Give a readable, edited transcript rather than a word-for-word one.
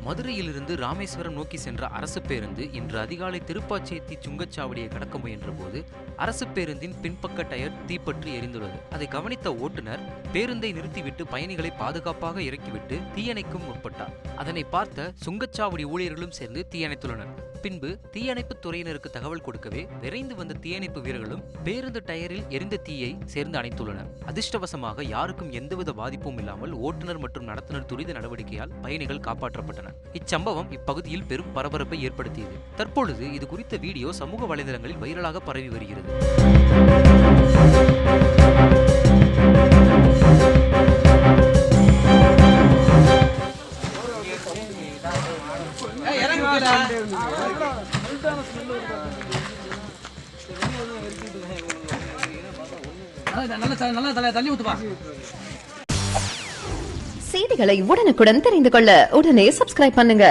மதுரையிலிருந்து ராமேஸ்வரம் நோக்கி சென்ற அரசு பேருந்து இன்று அதிகாலை திருப்பாச்சேத்தி சுங்கச்சாவடியை கடக்க முயன்ற போது அரசு பேருந்தின் பின்பக்க டயர் தீப்பற்றி எரிந்துள்ளது. அதை கவனித்த ஓட்டுநர் பேருந்தை நிறுத்திவிட்டு பயணிகளை பாதுகாப்பாக இறக்கிவிட்டு தீயணைக்கும் முற்பட்டார். அதனை பார்த்த சுங்கச்சாவடி ஊழியர்களும் சேர்ந்து தீயணைத்துள்ளனர். பின்பு தீயணைப்பு துறையினருக்கு தகவல் கொடுக்கவே விரைந்து வந்த தீயணைப்பு வீரர்களும் பேருந்து டயரில் எரிந்த தீயை சேர்ந்து அணைத்துள்ளனர். அதிர்ஷ்டவசமாக யாருக்கும் எந்தவித பாதிப்பும் இல்லாமல் ஓட்டுநர் மற்றும் நடத்துனர் துரித நடவடிக்கையால் பயணிகள் காப்பாற்றப்பட்டனர். இச்சம்பவம் இப்பகுதியில் பெரும் பரபரப்பை ஏற்படுத்தியது. தற்பொழுது இது குறித்த வீடியோ சமூக வலைதளங்களில் வைரலாக பரவி வருகிறது. செய்திகளை உடனுக்குடன் தெரிந்து கொள்ள உடனே சப்ஸ்கிரைப் பண்ணுங்க.